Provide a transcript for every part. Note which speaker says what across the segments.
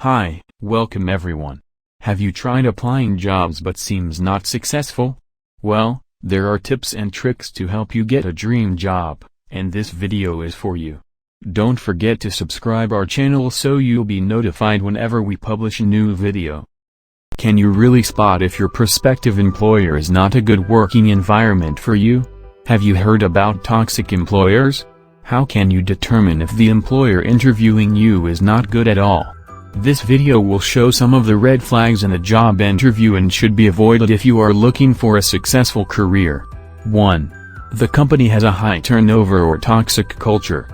Speaker 1: Hi, welcome everyone. Have you tried applying jobs but seems not successful? Well, there are tips and tricks to help you get a dream job, and this video is for you. Don't forget to subscribe our channel so you'll be notified whenever we publish a new video. Can you really spot if your prospective employer is not a good working environment for you? Have you heard about toxic employers? How can you determine if the employer interviewing you is not good at all? This video will show some of the red flags in a job interview and should be avoided if you are looking for a successful career. 1. The company has a high turnover or toxic culture.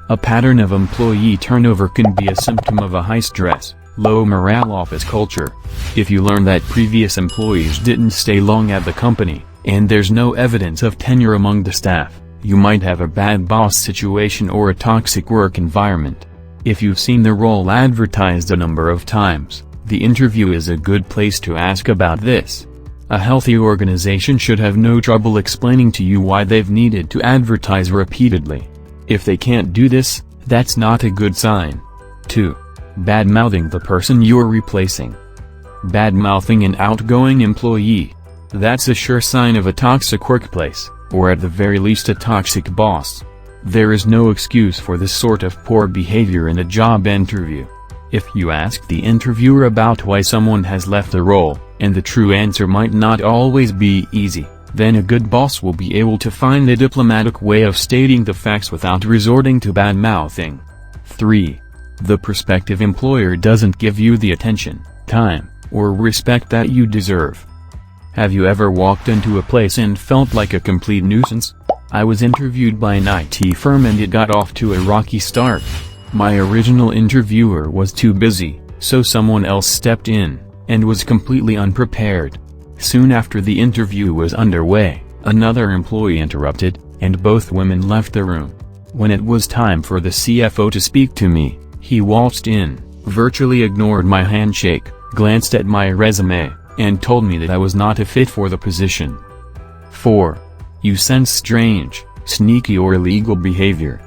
Speaker 1: A pattern of employee turnover can be a symptom of a high-stress, low-morale office culture. If you learn that previous employees didn't stay long at the company, and there's no evidence of tenure among the staff, you might have a bad boss situation or a toxic work environment. If you've seen the role advertised a number of times, the interview is a good place to ask about this. A healthy organization should have no trouble explaining to you why they've needed to advertise repeatedly. If they can't do this, that's not a good sign. 2. Bad-mouthing the person you're replacing. Bad-mouthing an outgoing employee. That's a sure sign of a toxic workplace, or at the very least a toxic boss. There is no excuse for this sort of poor behavior in a job interview. If you ask the interviewer about why someone has left a role, and the true answer might not always be easy, then a good boss will be able to find a diplomatic way of stating the facts without resorting to bad-mouthing. 3. The prospective employer doesn't give you the attention, time, or respect that you deserve. Have you ever walked into a place and felt like a complete nuisance? I was interviewed by an IT firm and it got off to a rocky start. My original interviewer was too busy, so someone else stepped in, and was completely unprepared. Soon after the interview was underway, another employee interrupted, and both women left the room. When it was time for the CFO to speak to me, he waltzed in, virtually ignored my handshake, glanced at my resume, and told me that I was not a fit for the position. 4. You sense strange, sneaky or illegal behavior.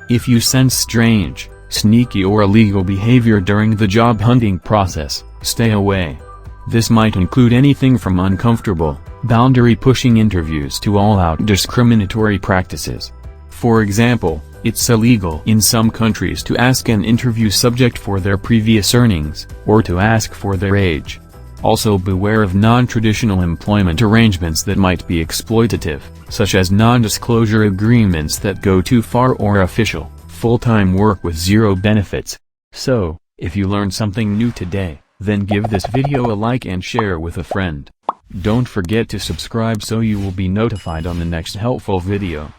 Speaker 1: If you sense strange, sneaky or illegal behavior during the job hunting process, stay away. This might include anything from uncomfortable, boundary-pushing interviews to all-out discriminatory practices. For example, it's illegal in some countries to ask an interview subject for their previous earnings, or to ask for their age. Also beware of non-traditional employment arrangements that might be exploitative, such as non-disclosure agreements that go too far or official, full-time work with zero benefits. So, if you learned something new today, then give this video a like and share with a friend. Don't forget to subscribe so you will be notified on the next helpful video.